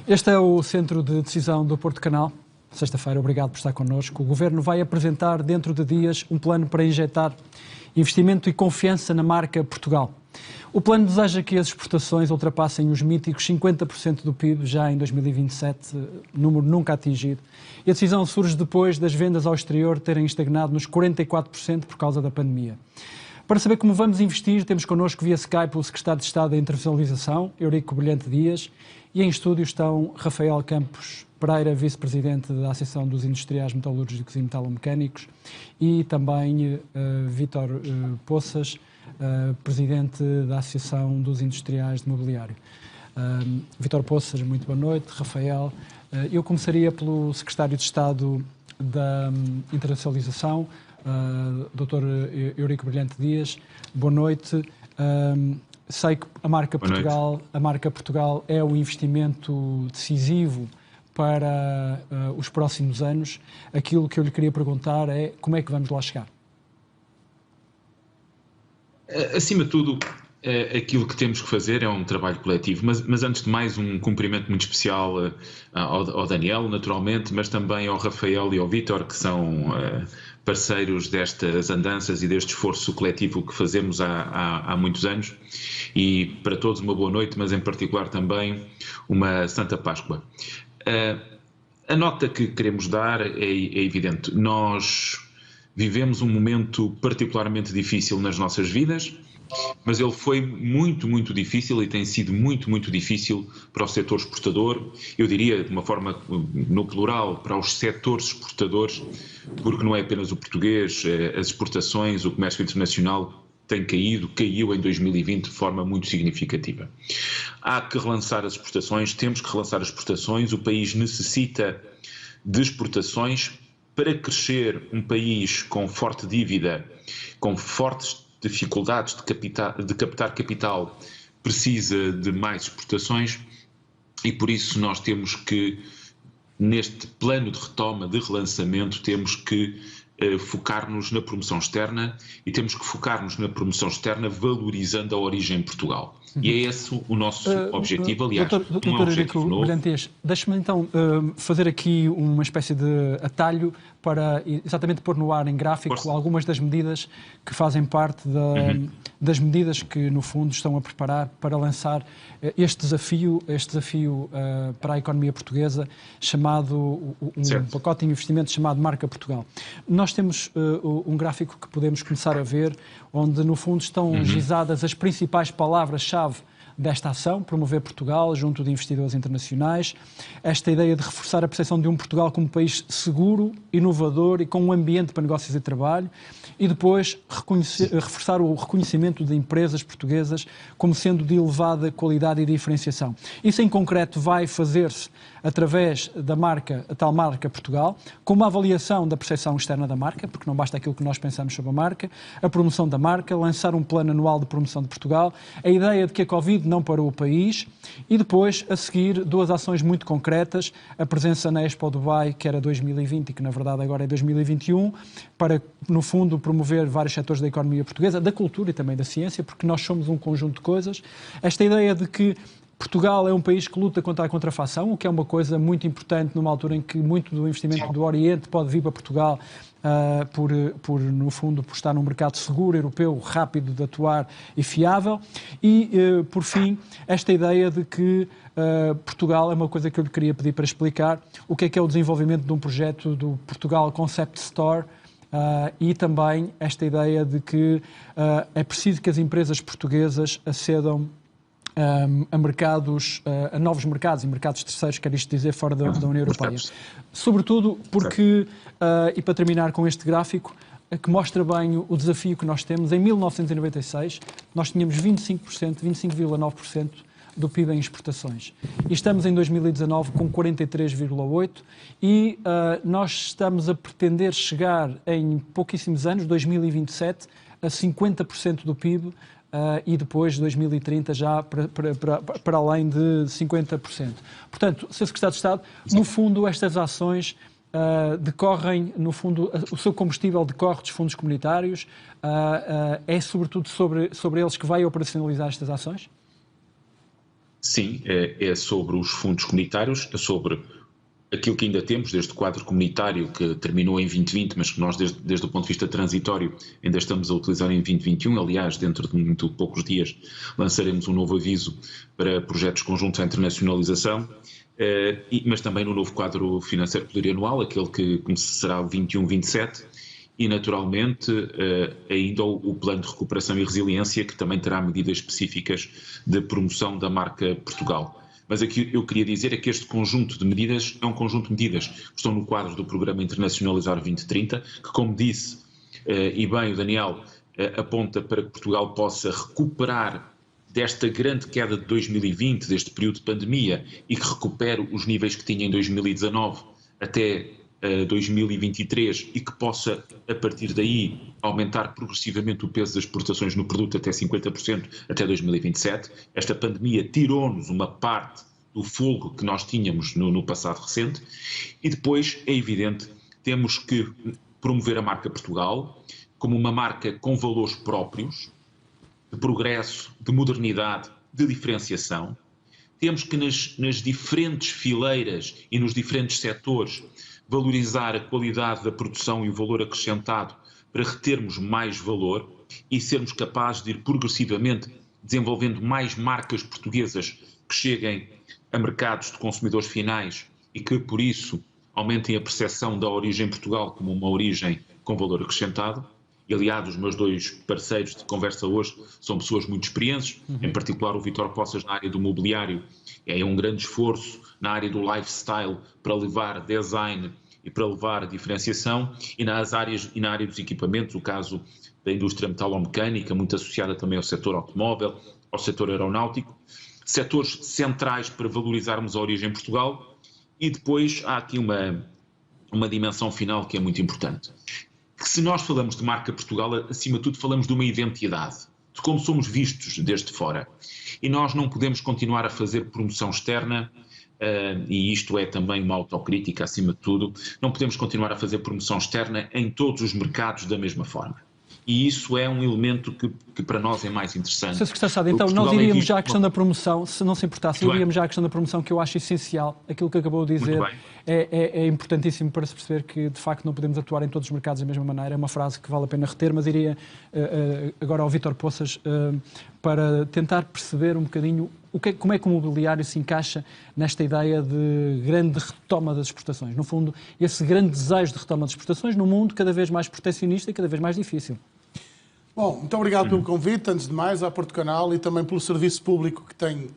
Este é o Centro de Decisão do Porto Canal. Sexta-feira, obrigado por estar connosco. O Governo vai apresentar dentro de dias um plano para injetar investimento e confiança na marca Portugal. O plano deseja que as exportações ultrapassem os míticos 50% do PIB já em 2027, número nunca atingido. E a decisão surge depois das vendas ao exterior terem estagnado nos 44% por causa da pandemia. Para saber como vamos investir, temos connosco via Skype o Secretário de Estado da Internacionalização, Eurico Brilhante Dias, e em estúdio estão Rafael Campos Pereira, Vice-Presidente da Associação dos Industriais Metalúrgicos e Metalomecânicos, e também Vítor Poças, Presidente da Associação dos Industriais de Mobiliário. Vítor Poças, muito boa noite. Rafael, eu começaria pelo Secretário de Estado da Internacionalização, Dr. Eurico Brilhante Dias. Boa noite. Sei que a marca Portugal é um investimento decisivo para os próximos anos. Aquilo que eu lhe queria perguntar é como é que vamos lá chegar? Acima de tudo, aquilo que temos que fazer é um trabalho coletivo, mas antes de mais um cumprimento muito especial ao Daniel, naturalmente, mas também ao Rafael e ao Vítor, que são parceiros destas andanças e deste esforço coletivo que fazemos há muitos anos. E para todos uma boa noite, mas em particular também uma Santa Páscoa. A nota que queremos dar é evidente. Nós vivemos um momento particularmente difícil nas nossas vidas, mas ele foi muito difícil e tem sido muito difícil para o setor exportador, eu diria de uma forma no plural, para os setores exportadores, porque não é apenas o português, as exportações, o comércio internacional tem caiu em 2020 de forma muito significativa. Há que relançar as exportações, temos que relançar as exportações, o país necessita de exportações para crescer. Um país com forte dívida, com fortes dificuldades de captar capital, precisa de mais exportações e por isso nós temos que, neste plano de retoma, de relançamento, temos que focar-nos na promoção externa e temos que focar-nos na promoção externa valorizando a origem Portugal. E é esse o nosso objetivo, aliás, não é um objetivo novo. Deixe-me então fazer aqui uma espécie de atalho para exatamente pôr no ar em gráfico algumas das medidas que fazem parte das medidas que, no fundo, estão a preparar para lançar este desafio para a economia portuguesa, chamado pacote de investimento chamado Marca Portugal. Nós temos um gráfico que podemos começar a ver, onde, no fundo, estão gizadas as principais palavras-chave desta ação, promover Portugal junto de investidores internacionais, esta ideia de reforçar a percepção de um Portugal como um país seguro, inovador e com um ambiente para negócios e trabalho, e depois reforçar o reconhecimento de empresas portuguesas como sendo de elevada qualidade e diferenciação. Isso, em concreto, vai fazer-se através da marca, a tal marca Portugal, com uma avaliação da percepção externa da marca, porque não basta aquilo que nós pensamos sobre a marca, a promoção da marca, lançar um plano anual de promoção de Portugal, a ideia de que a Covid não parou o país e depois, a seguir, duas ações muito concretas, a presença na Expo Dubai, que era 2020 e que na verdade agora é 2021, para, no fundo, promover vários setores da economia portuguesa, da cultura e também da ciência, porque nós somos um conjunto de coisas. Esta ideia de que Portugal é um país que luta contra a contrafação, o que é uma coisa muito importante numa altura em que muito do investimento do Oriente pode vir para Portugal no fundo, por estar num mercado seguro, europeu, rápido de atuar e fiável. E, por fim, esta ideia de que Portugal é uma coisa que eu lhe queria pedir para explicar, o que é o desenvolvimento de um projeto do Portugal Concept Store, e também esta ideia de que é preciso que as empresas portuguesas acedam a mercados, a novos mercados e mercados terceiros, quer isto dizer, fora da União Europeia. Sobretudo porque, e para terminar com este gráfico, que mostra bem o desafio que nós temos, em 1996 nós tínhamos 25,9% do PIB em exportações. E estamos em 2019 com 43,8% e nós estamos a pretender chegar em pouquíssimos anos, 2027, a 50% do PIB, e depois, 2030, já para além de 50%. Portanto, Sr. Secretário de Estado, no fundo, estas ações decorrem, no fundo, o seu combustível decorre dos fundos comunitários, é sobretudo sobre eles que vai operacionalizar estas ações? Sim, é sobre os fundos comunitários, é sobre aquilo que ainda temos, desde o quadro comunitário que terminou em 2020, mas que nós, desde o ponto de vista transitório, ainda estamos a utilizar em 2021. Aliás, dentro de muito poucos dias, lançaremos um novo aviso para projetos conjuntos à internacionalização, mas também no novo quadro financeiro plurianual, aquele que será o 21-27, e, naturalmente, ainda o plano de recuperação e resiliência, que também terá medidas específicas de promoção da marca Portugal. Mas aqui eu queria dizer é que este conjunto de medidas é um conjunto de medidas que estão no quadro do Programa Internacionalizar 2030, que, como disse, e bem o Daniel, aponta para que Portugal possa recuperar desta grande queda de 2020, deste período de pandemia, e que recupere os níveis que tinha em 2019 até 2023 e que possa, a partir daí, aumentar progressivamente o peso das exportações no produto até 50% até 2027. Esta pandemia tirou-nos uma parte do fogo que nós tínhamos no passado recente e depois, é evidente, temos que promover a marca Portugal como uma marca com valores próprios, de progresso, de modernidade, de diferenciação. Temos que nas diferentes fileiras e nos diferentes setores valorizar a qualidade da produção e o valor acrescentado para retermos mais valor e sermos capazes de ir progressivamente desenvolvendo mais marcas portuguesas que cheguem a mercados de consumidores finais e que, por isso, aumentem a percepção da origem Portugal como uma origem com valor acrescentado. E, aliás, os meus dois parceiros de conversa hoje são pessoas muito experientes, em particular o Vítor Poças na área do mobiliário. É um grande esforço na área do lifestyle para levar design e para levar diferenciação, e na área dos equipamentos, o caso da indústria metalomecânica, muito associada também ao setor automóvel, ao setor aeronáutico, setores centrais para valorizarmos a origem Portugal. E depois há aqui uma dimensão final que é muito importante. Que se nós falamos de marca Portugal, acima de tudo falamos de uma identidade, de como somos vistos desde fora. E nós não podemos continuar a fazer promoção externa, e isto é também uma autocrítica acima de tudo, não podemos continuar a fazer promoção externa em todos os mercados da mesma forma. E isso é um elemento que para nós é mais interessante. Sr. Secretário de Estado, então nós iríamos já à questão da promoção, se não se importasse, iríamos já à questão da promoção, que eu acho essencial. Aquilo que acabou de dizer é importantíssimo para se perceber que, de facto, não podemos atuar em todos os mercados da mesma maneira. É uma frase que vale a pena reter, mas iria agora ao Vítor Poças para tentar perceber um bocadinho como é que o mobiliário se encaixa nesta ideia de grande retoma das exportações. No fundo, esse grande desejo de retoma das exportações num mundo cada vez mais proteccionista e cada vez mais difícil. Bom, muito obrigado pelo convite, antes de mais, à Porto Canal e também pelo serviço público que tem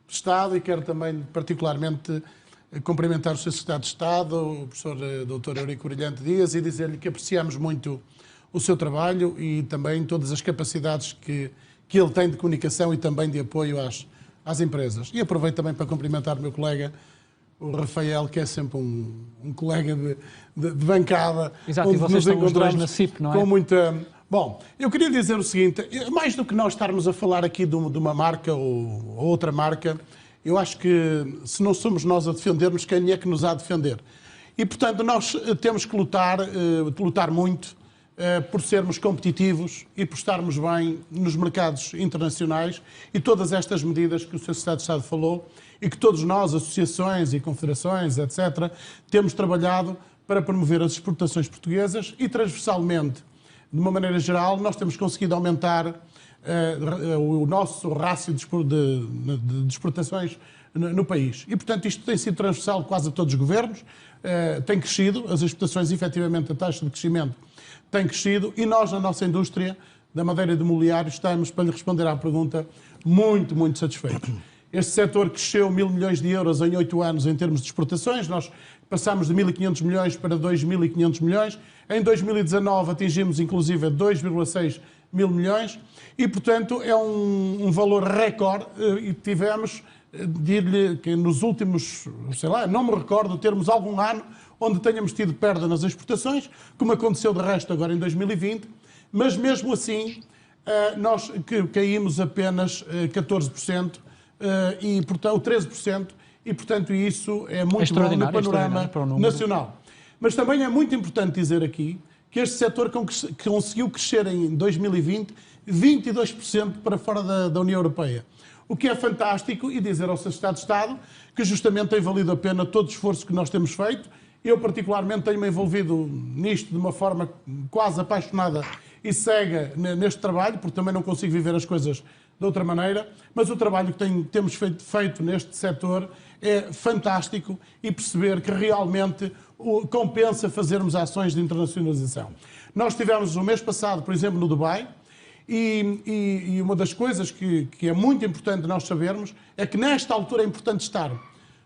prestado, e quero também particularmente cumprimentar o Sr. Secretário de Estado, o professor Dr. Eurico Brilhante Dias, e dizer-lhe que apreciamos muito o seu trabalho e também todas as capacidades que ele tem de comunicação e também de apoio às empresas. E aproveito também para cumprimentar o meu colega, o Rafael, que é sempre um colega de bancada. Exato, onde e vocês nos encontramos na CIP, não é? Com muita... Bom, eu queria dizer o seguinte, mais do que nós estarmos a falar aqui de uma marca ou outra marca, eu acho que se não somos nós a defendermos, quem é que nos há de defender? E, portanto, nós temos que lutar muito por sermos competitivos e por estarmos bem nos mercados internacionais, e todas estas medidas que o Sr. Secretário de Estado falou e que todos nós, associações e confederações, etc., temos trabalhado para promover as exportações portuguesas e, transversalmente, de uma maneira geral, nós temos conseguido aumentar o nosso rácio de exportações no país. E, portanto, isto tem sido transversal quase a todos os governos, tem crescido, as exportações, efetivamente, a taxa de crescimento tem crescido, e nós, na nossa indústria da madeira e do mobiliário, estamos, para lhe responder à pergunta, muito, muito satisfeitos. Este setor cresceu 1.000 milhões de euros em 8 anos em termos de exportações, nós passámos de 1.500 milhões para 2.500 milhões, em 2019 atingimos inclusive 2,6 mil milhões e, portanto, é um valor recorde, e tivemos, dir-lhe que nos últimos, sei lá, não me recordo termos algum ano onde tenhamos tido perda nas exportações, como aconteceu de resto agora em 2020, mas mesmo assim nós caímos apenas 14% e, portanto, 13%, e, portanto, isso é muito bom no panorama nacional. Mas também é muito importante dizer aqui que este setor conseguiu crescer em 2020 22% para fora da União Europeia. o que é fantástico, e dizer ao Sr. Secretário de Estado que justamente tem valido a pena todo o esforço que nós temos feito. Eu, particularmente, tenho-me envolvido nisto de uma forma quase apaixonada e cega neste trabalho, porque também não consigo viver as coisas de outra maneira, mas o trabalho que temos feito neste setor é fantástico e perceber que realmente compensa fazermos ações de internacionalização. Nós tivemos o mês passado, por exemplo, no Dubai, e uma das coisas que é muito importante nós sabermos é que nesta altura é importante estar,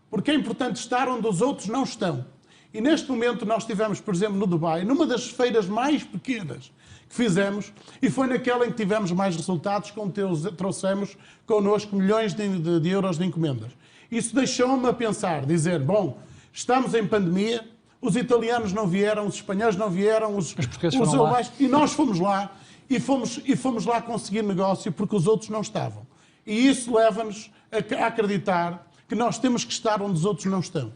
porque é importante estar onde os outros não estão. E neste momento nós estivemos, por exemplo, no Dubai, numa das feiras mais pequenas que fizemos, e foi naquela em que tivemos mais resultados, como trouxemos connosco milhões de euros de encomendas. Isso deixou-me a pensar, dizer, bom, estamos em pandemia, os italianos não vieram, os espanhóis não vieram, os alemães, e nós fomos lá, e fomos lá conseguir negócio porque os outros não estavam. E isso leva-nos a acreditar que nós temos que estar onde os outros não estão.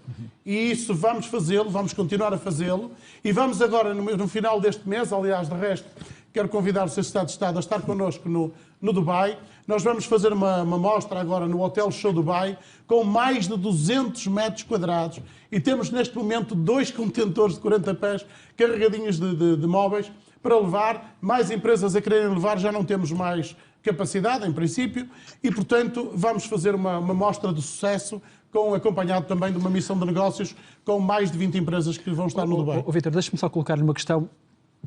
E isso vamos fazê-lo, vamos continuar a fazê-lo, e vamos agora, no final deste mês, aliás, de resto, quero convidar o Sr. Secretário de Estado a estar connosco no Dubai. Nós vamos fazer uma mostra agora no Hotel Show Dubai, com mais de 200 metros quadrados, e temos neste momento 2 contentores de 40 pés carregadinhos de móveis para levar, mais empresas a quererem levar, já não temos mais capacidade, em princípio, e, portanto, vamos fazer uma mostra de sucesso, acompanhado também de uma missão de negócios com mais de 20 empresas que vão estar no Dubai. Vítor, deixa-me só colocar-lhe uma questão,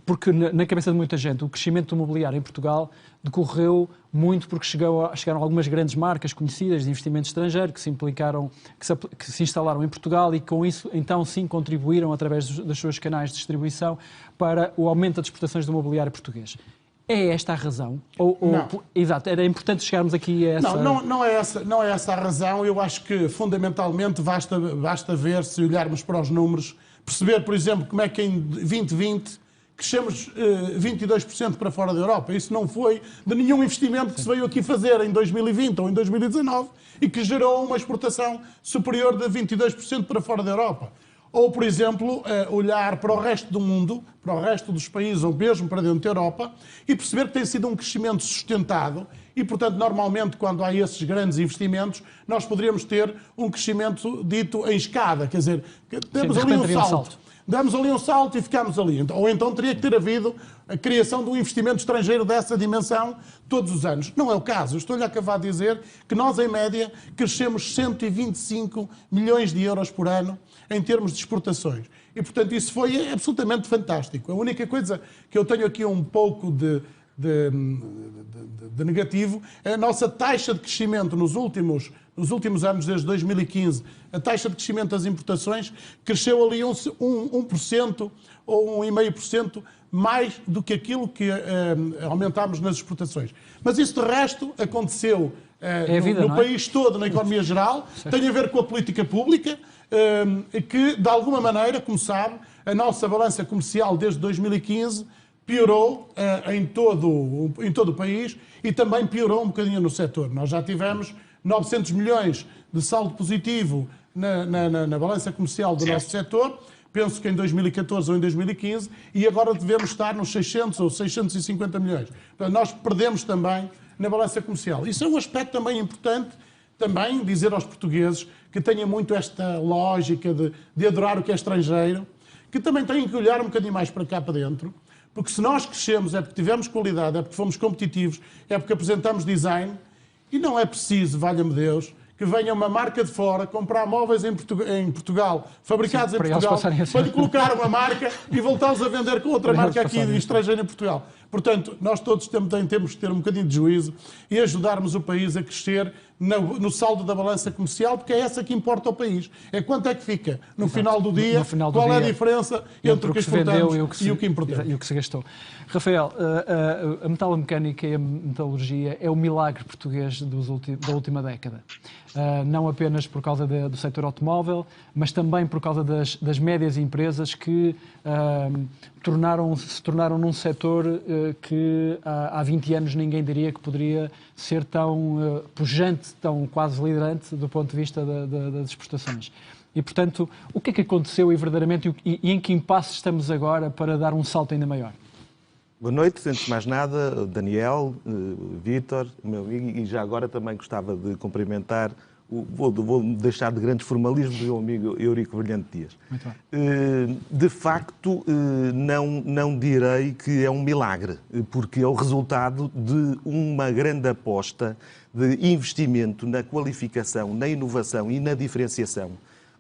porque na cabeça de muita gente o crescimento do mobiliário em Portugal decorreu muito porque chegaram algumas grandes marcas conhecidas de investimento estrangeiro que se instalaram em Portugal e com isso então sim contribuíram através dos seus canais de distribuição para o aumento das exportações do mobiliário português. É esta a razão? Exato, era importante chegarmos aqui a essa... Não é essa a razão. Eu acho que, fundamentalmente, basta ver, se olharmos para os números, perceber, por exemplo, como é que em 2020 crescemos 22% para fora da Europa. Isso não foi de nenhum investimento que se veio aqui fazer em 2020 ou em 2019 e que gerou uma exportação superior de 22% para fora da Europa. Ou, por exemplo, olhar para o resto do mundo, para o resto dos países, ou mesmo para dentro da Europa, e perceber que tem sido um crescimento sustentado e, portanto, normalmente, quando há esses grandes investimentos, nós poderíamos ter um crescimento dito em escada, quer dizer, temos ali um salto. Damos ali um salto e ficamos ali. Ou então teria que ter havido a criação de um investimento estrangeiro dessa dimensão todos os anos. Não é o caso. Estou-lhe a acabar de dizer que nós, em média, crescemos 125 milhões de euros por ano em termos de exportações. E, portanto, isso foi absolutamente fantástico. A única coisa que eu tenho aqui um pouco de negativo é a nossa taxa de crescimento nos últimos anos, desde 2015, a taxa de crescimento das importações cresceu ali 1% ou 1,5% mais do que aquilo que aumentámos nas exportações. Mas isso, de resto, aconteceu no país todo, na economia geral, tem a ver com a política pública, que, de alguma maneira, como sabe, a nossa balança comercial desde 2015 piorou em todo o país e também piorou um bocadinho no setor. Nós já tivemos 900 milhões de saldo positivo na balança comercial do nosso setor, penso que em 2014 ou em 2015, e agora devemos estar nos 600 ou 650 milhões. Portanto, nós perdemos também na balança comercial. Isso é um aspecto também importante, também dizer aos portugueses que tenham muito esta lógica de adorar o que é estrangeiro, que também têm que olhar um bocadinho mais para cá para dentro, porque se nós crescemos é porque tivemos qualidade, é porque fomos competitivos, é porque apresentamos design, e não é preciso, valha-me Deus, que venha uma marca de fora comprar móveis em Portugal, fabricados em Portugal, para lhe colocar uma marca e voltá-los a vender com outra marca aqui estrangeira em Portugal. Portanto, nós todos temos que ter um bocadinho de juízo e ajudarmos o país a crescer no saldo da balança comercial, porque é essa que importa ao país. É quanto é que fica no final do dia, qual é a diferença entre o que exportamos e o que importamos. E o que se gastou. Rafael, a metalomecânica e a metalurgia é o milagre português da última década. Não apenas por causa do setor automóvel, mas também por causa das médias empresas que se tornaram num setor que há 20 anos ninguém diria que poderia ser tão pujante, tão quase liderante do ponto de vista das exportações. E, portanto, o que é que aconteceu e verdadeiramente e em que impasse estamos agora para dar um salto ainda maior? Boa noite, antes de mais nada, Daniel, Vítor, meu amigo, e já agora também gostava de cumprimentar, vou deixar de grandes formalismos, o meu amigo Eurico Brilhante Dias. Muito bem. De facto, não direi que é um milagre, porque é o resultado de uma grande aposta de investimento na qualificação, na inovação e na diferenciação,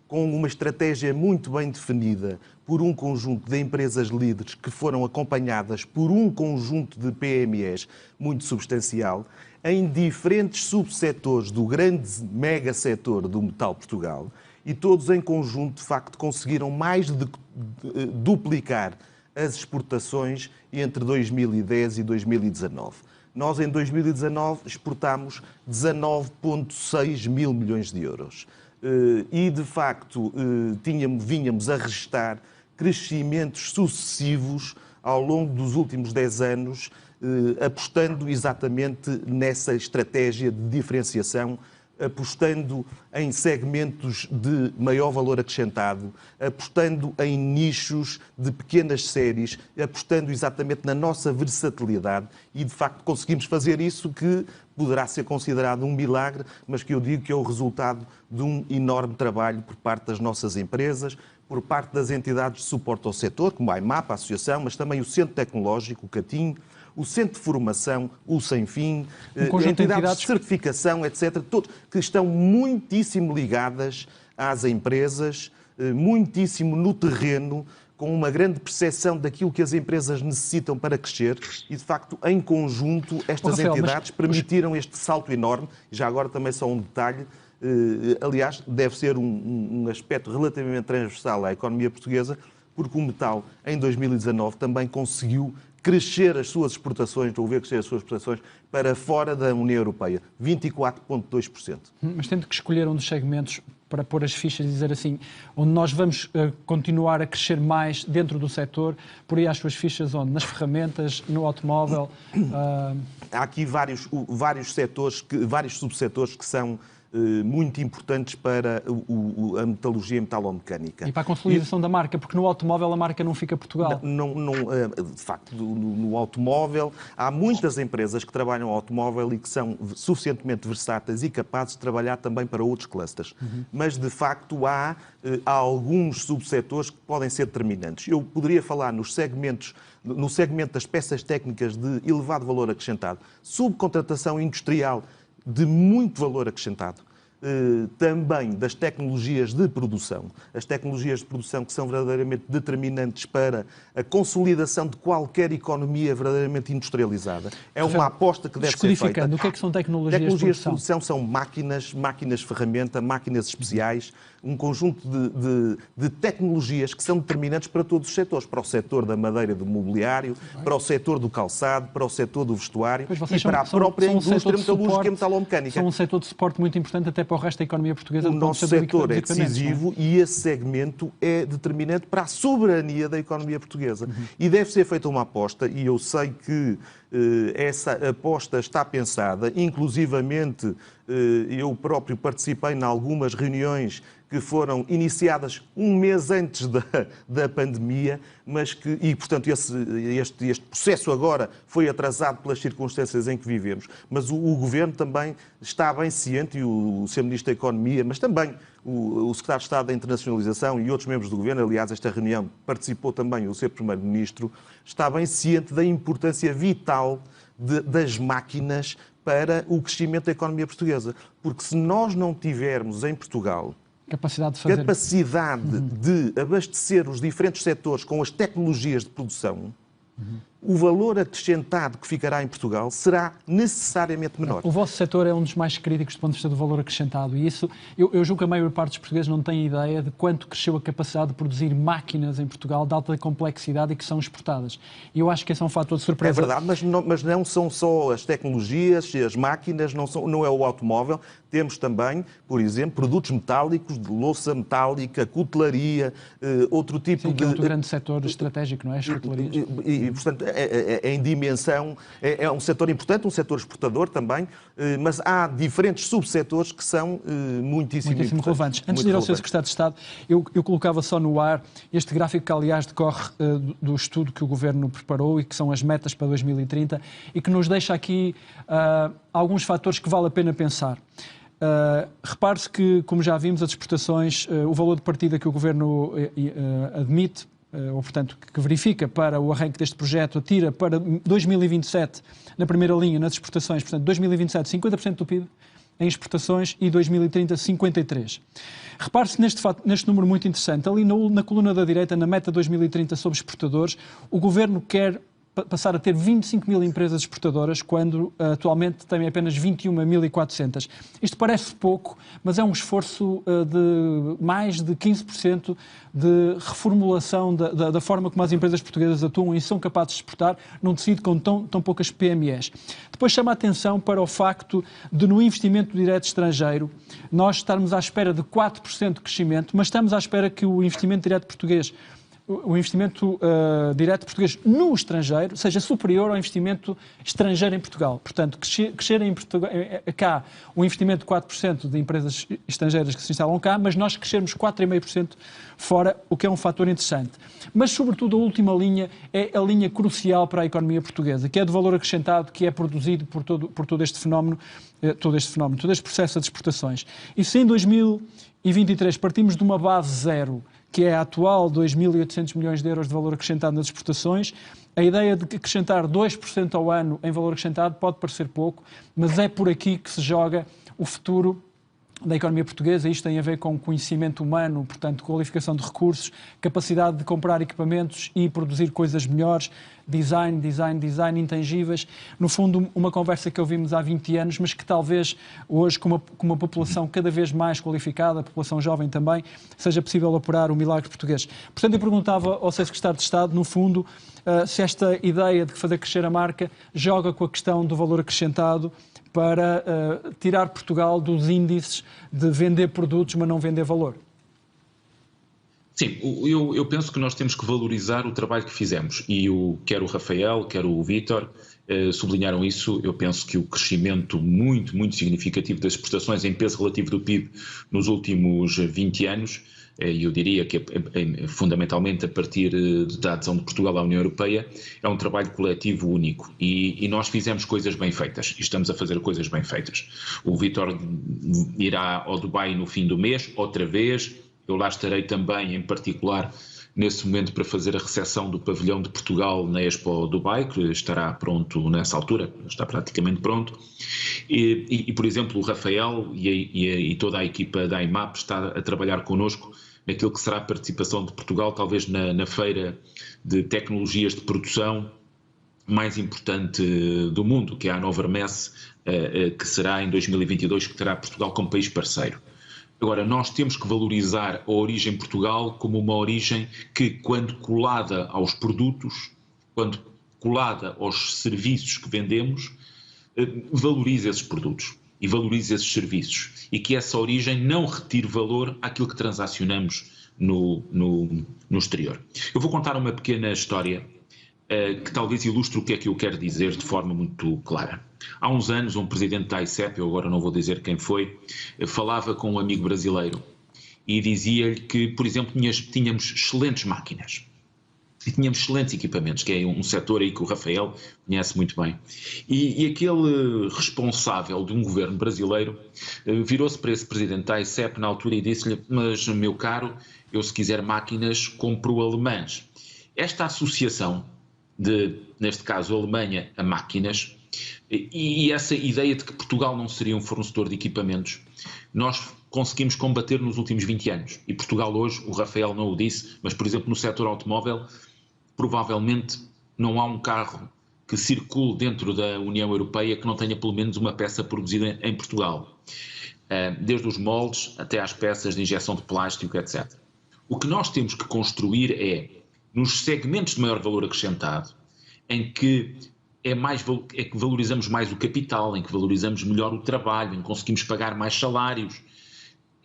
com uma estratégia muito bem definida por um conjunto de empresas líderes que foram acompanhadas por um conjunto de PMEs muito substancial, em diferentes subsetores do grande mega setor do Metal Portugal, e todos em conjunto, de facto, conseguiram mais de duplicar as exportações entre 2010 e 2019. Nós, em 2019, exportámos 19,6 mil milhões de euros. E, de facto, vínhamos a registrar crescimentos sucessivos ao longo dos últimos 10 anos, apostando exatamente nessa estratégia de diferenciação, apostando em segmentos de maior valor acrescentado, apostando em nichos de pequenas séries, apostando exatamente na nossa versatilidade e, de facto, conseguimos fazer isso que poderá ser considerado um milagre, mas que eu digo que é o resultado de um enorme trabalho por parte das nossas empresas, por parte das entidades de suporte ao setor, como a IMAP, a Associação, mas também o Centro Tecnológico, o CATIM, o Centro de Formação, o Sem Fim, entidades de certificação, etc., todos que estão muitíssimo ligadas às empresas, muitíssimo no terreno, com uma grande percepção daquilo que as empresas necessitam para crescer e, de facto, em conjunto, estas entidades permitiram este salto enorme. Já agora também só um detalhe, aliás, deve ser um aspecto relativamente transversal à economia portuguesa, porque o metal, em 2019, também conseguiu crescer as suas exportações, ou ver crescer as suas exportações para fora da União Europeia, 24,2%. Mas tendo que escolher um dos segmentos para pôr as fichas e dizer assim, onde nós vamos continuar a crescer mais dentro do setor, por aí as suas fichas onde? Nas ferramentas, no automóvel? Há aqui vários setores, vários subsetores que são muito importantes para a metalurgia metalomecânica. E para a consolidação da marca, porque no automóvel a marca não fica Portugal. De facto, no automóvel, há muitas empresas que trabalham no automóvel e que são suficientemente versáteis e capazes de trabalhar também para outros clusters. Mas, de facto, há alguns subsetores que podem ser determinantes. Eu poderia falar no segmento das peças técnicas de elevado valor acrescentado, subcontratação industrial de muito valor acrescentado, também das tecnologias de produção. As tecnologias de produção que são verdadeiramente determinantes para a consolidação de qualquer economia verdadeiramente industrializada. É uma aposta que deve ser feita. O que é que são tecnologias de produção? Tecnologias de produção são máquinas ferramenta, máquinas especiais, um conjunto de tecnologias que são determinantes para todos os setores, para o setor da madeira e do mobiliário, para o setor do calçado, para o setor do vestuário e para a própria indústria metalúrgica e metalomecânica. São um setor de suporte muito importante até para o resto da economia portuguesa. O nosso setor é decisivo e esse segmento é determinante para a soberania da economia portuguesa. E deve ser feita uma aposta, e eu sei que essa aposta está pensada, inclusivamente eu próprio participei em algumas reuniões que foram iniciadas um mês antes da pandemia, portanto, este processo agora foi atrasado pelas circunstâncias em que vivemos. Mas o Governo também está bem ciente, e o Sr. Ministro da Economia, mas também o Secretário de Estado da Internacionalização e outros membros do Governo, aliás, esta reunião participou também o Sr. Primeiro-Ministro, está bem ciente da importância vital das máquinas para o crescimento da economia portuguesa. Porque se nós não tivermos em Portugal capacidade de abastecer os diferentes setores com as tecnologias de produção, o valor acrescentado que ficará em Portugal será necessariamente menor. O vosso setor é um dos mais críticos do ponto de vista do valor acrescentado e isso, eu julgo que a maior parte dos portugueses não tem ideia de quanto cresceu a capacidade de produzir máquinas em Portugal de alta complexidade e que são exportadas. E eu acho que esse é um fator de surpresa. É verdade, mas não são só as tecnologias, as máquinas, não é o automóvel. Temos também, por exemplo, produtos metálicos, de louça metálica, cutelaria, outro tipo de... Sim, que é outro grande setor estratégico, não é? As cutelarias. E, portanto, em dimensão, é um setor importante, um setor exportador também, mas há diferentes subsetores que são muitíssimo relevantes. Antes de ir ao Sr. Secretário de Estado, eu colocava só no ar este gráfico que, aliás, decorre do estudo que o Governo preparou e que são as metas para 2030 e que nos deixa aqui alguns fatores que vale a pena pensar. Repare-se que, como já vimos, as exportações, o valor de partida que o Governo admite, ou portanto que verifica para o arranque deste projeto, atira para 2027, na primeira linha, nas exportações, portanto 2027 50% do PIB em exportações e 2030 53%. Repare-se neste número muito interessante, ali na coluna da direita, na meta 2030 sobre exportadores, o Governo quer passar a ter 25 mil empresas exportadoras, quando atualmente tem apenas 21.400. Isto parece pouco, mas é um esforço de mais de 15% de reformulação da forma como as empresas portuguesas atuam e são capazes de exportar num tecido com tão poucas PMEs. Depois chama a atenção para o facto de, no investimento direto estrangeiro, nós estarmos à espera de 4% de crescimento, mas estamos à espera que o investimento direto português, o investimento direto português no estrangeiro seja superior ao investimento estrangeiro em Portugal. Portanto, crescer em Portugal, cá o investimento de 4% de empresas estrangeiras que se instalam cá, mas nós crescermos 4,5% fora, o que é um fator interessante. Mas, sobretudo, a última linha é a linha crucial para a economia portuguesa, que é de valor acrescentado, que é produzido por todo este fenómeno, todo este processo de exportações. E se em 2023 partimos de uma base zero, que é a atual 2.800 milhões de euros de valor acrescentado nas exportações, a ideia de acrescentar 2% ao ano em valor acrescentado pode parecer pouco, mas é por aqui que se joga o futuro da economia portuguesa. Isto tem a ver com conhecimento humano, portanto, qualificação de recursos, capacidade de comprar equipamentos e produzir coisas melhores, design intangíveis. No fundo, uma conversa que ouvimos há 20 anos, mas que talvez hoje, com uma população cada vez mais qualificada, a população jovem também, seja possível operar o milagre português. Portanto, eu perguntava ao Sr. Secretário de Estado, no fundo, se esta ideia de fazer crescer a marca joga com a questão do valor acrescentado para tirar Portugal dos índices de vender produtos, mas não vender valor. Sim, eu penso que nós temos que valorizar o trabalho que fizemos e quer o Rafael, quer o Vítor sublinharam isso. Eu penso que o crescimento muito, muito significativo das exportações em peso relativo do PIB nos últimos 20 anos, e eu diria que fundamentalmente a partir da adesão de Portugal à União Europeia, é um trabalho coletivo único e nós fizemos coisas bem feitas e estamos a fazer coisas bem feitas. O Vítor irá ao Dubai no fim do mês, outra vez. Eu lá estarei também, em particular, nesse momento para fazer a recepção do pavilhão de Portugal na Expo Dubai, que estará pronto nessa altura, está praticamente pronto. E por exemplo, o Rafael e toda a equipa da IMAP está a trabalhar connosco naquilo que será a participação de Portugal, talvez na feira de tecnologias de produção mais importante do mundo, que é a Hannover Messe, que será em 2022, que terá Portugal como país parceiro. Agora, nós temos que valorizar a origem Portugal como uma origem que, quando colada aos produtos, quando colada aos serviços que vendemos, valorize esses produtos e valorize esses serviços e que essa origem não retire valor àquilo que transacionamos no exterior. Eu vou contar uma pequena história que talvez ilustre o que é que eu quero dizer de forma muito clara. Há uns anos, um presidente da ICEP, eu agora não vou dizer quem foi, falava com um amigo brasileiro e dizia-lhe que, por exemplo, tínhamos excelentes máquinas e tínhamos excelentes equipamentos, que é um setor aí que o Rafael conhece muito bem. E aquele responsável de um governo brasileiro virou-se para esse presidente da ICEP na altura e disse-lhe: mas, meu caro, eu se quiser máquinas, compro alemãs. Esta associação neste caso, a Alemanha a máquinas, e essa ideia de que Portugal não seria um fornecedor de equipamentos, nós conseguimos combater nos últimos 20 anos. E Portugal hoje, o Rafael não o disse, mas, por exemplo, no setor automóvel, provavelmente não há um carro que circule dentro da União Europeia que não tenha pelo menos uma peça produzida em Portugal. Desde os moldes até às peças de injeção de plástico, etc. O que nós temos que construir é, nos segmentos de maior valor acrescentado, em que que valorizamos mais o capital, em que valorizamos melhor o trabalho, em que conseguimos pagar mais salários,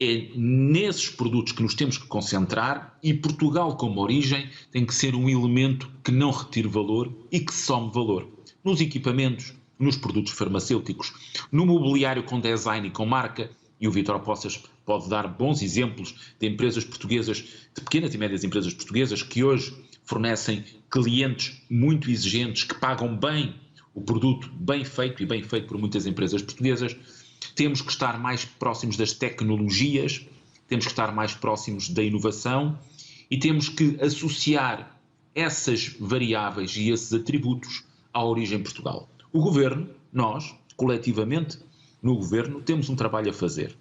é nesses produtos que nos temos que concentrar, e Portugal, como origem, tem que ser um elemento que não retire valor e que some valor. Nos equipamentos, nos produtos farmacêuticos, no mobiliário com design e com marca, e o Vítor Poças pode dar bons exemplos de empresas portuguesas, de pequenas e médias empresas portuguesas, que hoje fornecem clientes muito exigentes, que pagam bem o produto bem feito, e bem feito por muitas empresas portuguesas. Temos que estar mais próximos das tecnologias, temos que estar mais próximos da inovação e temos que associar essas variáveis e esses atributos à origem Portugal. O Governo, nós, coletivamente, no Governo, temos um trabalho a fazer.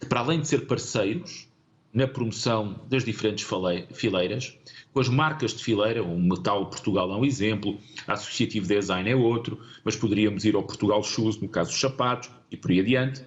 Para além de ser parceiros na promoção das diferentes fileiras, com as marcas de fileira, o Metal Portugal é um exemplo, a Associative Design é outro, mas poderíamos ir ao Portugal Shoes, no caso dos sapatos, e por aí adiante.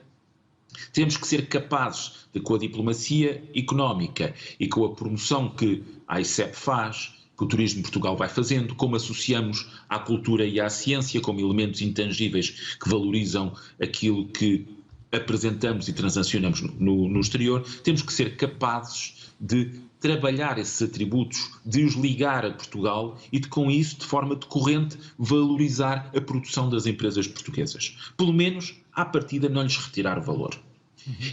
Temos que ser capazes de, com a diplomacia económica e com a promoção que a ICEP faz, que o Turismo de Portugal vai fazendo, como associamos à cultura e à ciência como elementos intangíveis que valorizam aquilo que apresentamos e transacionamos no exterior, temos que ser capazes de trabalhar esses atributos, de os ligar a Portugal e de, com isso, de forma decorrente, valorizar a produção das empresas portuguesas. Pelo menos, à partida, não lhes retirar valor.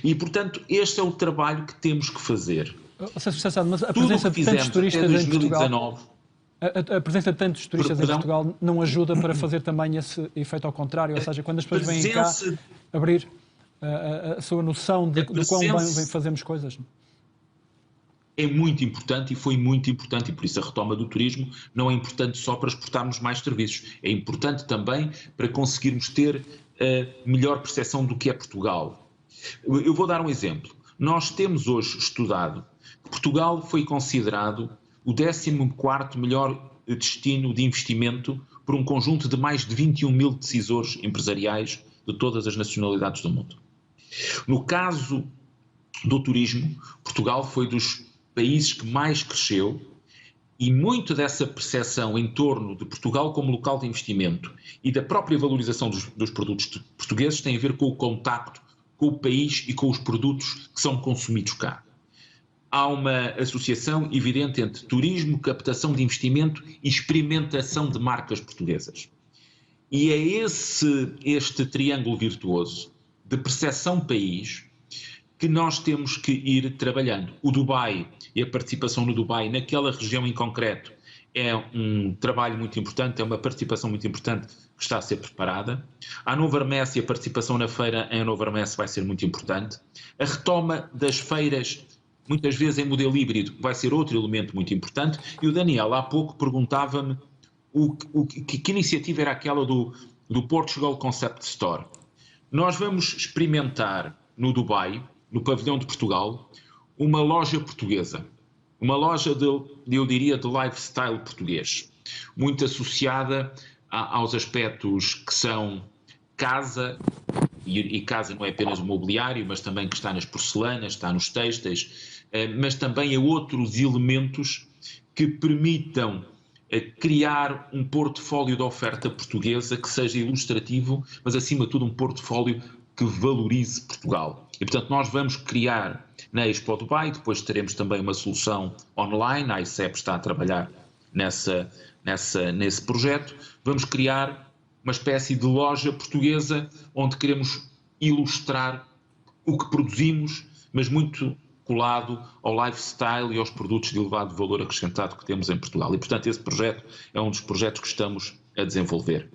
E, portanto, este é o trabalho que temos que fazer. Mas a presença de tantos turistas em Portugal, a presença de tantos turistas em Portugal não ajuda para fazer também esse efeito ao contrário, ou seja, quando as pessoas vêm cá abrir a sua noção de quão bem fazemos coisas. É muito importante e foi muito importante, e por isso a retoma do turismo não é importante só para exportarmos mais serviços, é importante também para conseguirmos ter a melhor percepção do que é Portugal. Eu vou dar um exemplo. Nós temos hoje estudado que Portugal foi considerado o 14º melhor destino de investimento por um conjunto de mais de 21 mil decisores empresariais de todas as nacionalidades do mundo. No caso do turismo, Portugal foi dos países que mais cresceu, e muito dessa percepção em torno de Portugal como local de investimento e da própria valorização dos produtos portugueses tem a ver com o contacto com o país e com os produtos que são consumidos cá. Há uma associação evidente entre turismo, captação de investimento e experimentação de marcas portuguesas. E é este triângulo virtuoso de percepção país que nós temos que ir trabalhando. O Dubai e a participação no Dubai, naquela região em concreto, é um trabalho muito importante, é uma participação muito importante que está a ser preparada. A Hannover Messe e a participação na feira em Hannover Messe vai ser muito importante. A retoma das feiras, muitas vezes em modelo híbrido, vai ser outro elemento muito importante. E o Daniel, há pouco, perguntava-me que iniciativa era aquela do Portugal Concept Store. Nós vamos experimentar no Dubai, no pavilhão de Portugal, uma loja portuguesa. Uma loja, eu diria, de lifestyle português. Muito associada aos aspectos que são casa, e casa não é apenas o mobiliário, mas também que está nas porcelanas, está nos têxteis, mas também a outros elementos que permitam criar um portfólio de oferta portuguesa que seja ilustrativo, mas acima de tudo um portfólio que valorize Portugal. E, portanto, nós vamos criar na Expo Dubai, depois teremos também uma solução online, a ICEP está a trabalhar nesse projeto, vamos criar uma espécie de loja portuguesa onde queremos ilustrar o que produzimos, mas muito colado ao lifestyle e aos produtos de elevado valor acrescentado que temos em Portugal. E, portanto, esse projeto é um dos projetos que estamos a desenvolver.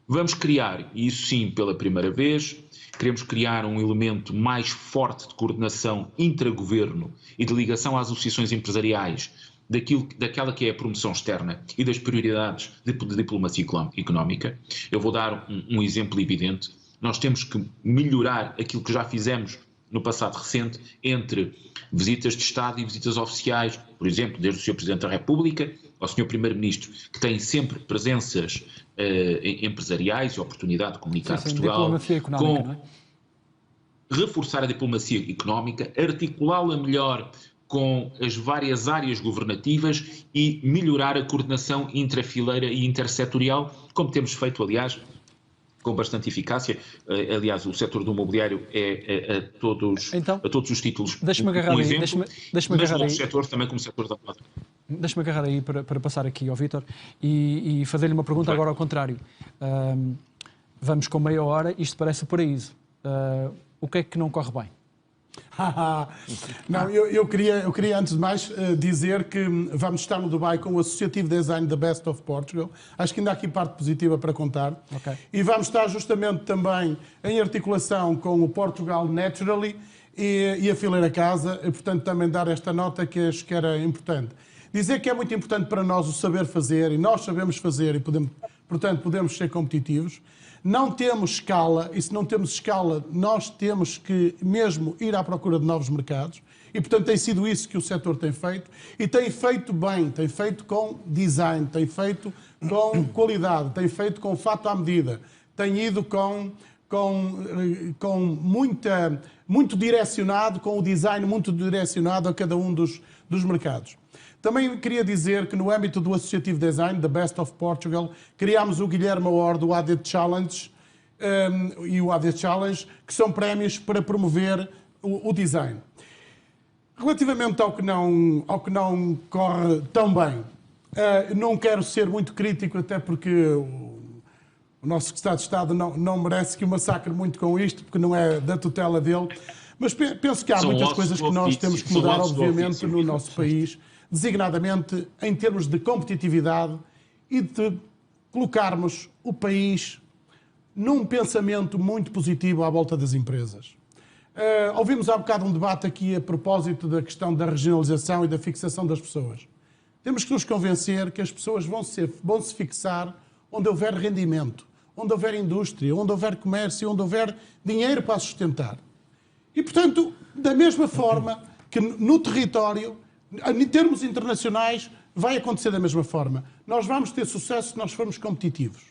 Vamos criar, e isso sim pela primeira vez, queremos criar um elemento mais forte de coordenação intragoverno e de ligação às associações empresariais daquela que é a promoção externa e das prioridades de diplomacia económica. Eu vou dar um exemplo evidente. Nós temos que melhorar aquilo que já fizemos no passado recente entre visitas de Estado e visitas oficiais, por exemplo, desde o Sr. Presidente da República ao Sr. Primeiro-Ministro, que têm sempre presenças empresariais e oportunidade de comunicar Portugal, diplomacia económica, com não é? Reforçar a diplomacia económica, articulá-la melhor com as várias áreas governativas e melhorar a coordenação intrafileira e intersetorial, como temos feito, aliás, com bastante eficácia. Aliás, o setor do mobiliário é a todos os títulos deixa-me agarrar um aí, exemplo, deixa-me mas agarrar no aí. setor também como setor da moda. Deixa-me agarrar aí para passar aqui ao Vítor e fazer-lhe uma pergunta agora ao contrário. Vamos com meia hora, isto parece o paraíso. O que é que não corre bem? Não, eu queria antes de mais dizer que vamos estar no Dubai com o Associative Design The Best of Portugal. Acho que ainda há aqui parte positiva para contar. Okay. E vamos estar justamente também em articulação com o Portugal Naturally e a Fileira Casa, e portanto também dar esta nota que acho que era importante. Dizer que é muito importante para nós o saber fazer, e nós sabemos fazer e podemos ser competitivos. Não temos escala, e se não temos escala, nós temos que mesmo ir à procura de novos mercados. E, portanto, tem sido isso que o setor tem feito. E tem feito bem, tem feito com design, tem feito com qualidade, tem feito com fato à medida, tem ido muito direcionado, com o design muito direcionado a cada um dos mercados. Também queria dizer que no âmbito do Associative Design, The Best of Portugal, criámos o Guilherme Award, o AD Challenge e o AD Challenge, que são prémios para promover o design. Relativamente ao que não corre tão bem, não quero ser muito crítico, até porque o nosso Secretário de Estado não merece que o massacre muito com isto, porque não é da tutela dele, mas penso que há muitas coisas que nós temos que mudar, obviamente, no nosso país, designadamente em termos de competitividade e de colocarmos o país num pensamento muito positivo à volta das empresas. Ouvimos há bocado um debate aqui a propósito da questão da regionalização e da fixação das pessoas. Temos que nos convencer que as pessoas vão se fixar onde houver rendimento, onde houver indústria, onde houver comércio, onde houver dinheiro para sustentar. E, portanto, da mesma forma que no território, em termos internacionais, vai acontecer da mesma forma. Nós vamos ter sucesso se nós formos competitivos.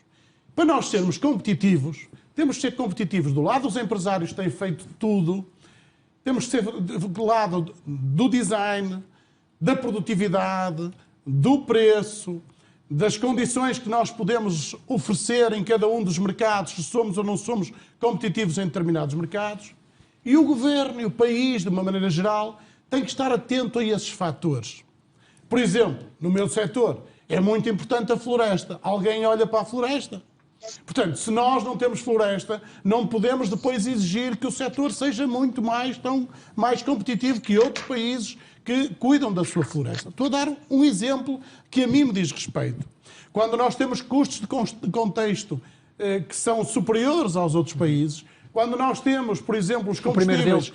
Para nós sermos competitivos, temos que ser competitivos do lado dos empresários que têm feito tudo, temos que ser do lado do design, da produtividade, do preço, das condições que nós podemos oferecer em cada um dos mercados, se somos ou não somos competitivos em determinados mercados. E o governo e o país, de uma maneira geral, tem que estar atento a esses fatores. Por exemplo, no meu setor, é muito importante a floresta. Alguém olha para a floresta. Portanto, se nós não temos floresta, não podemos depois exigir que o setor seja muito mais competitivo que outros países que cuidam da sua floresta. Estou a dar um exemplo que a mim me diz respeito. Quando nós temos custos de contexto que são superiores aos outros países, quando nós temos, por exemplo, os combustíveis,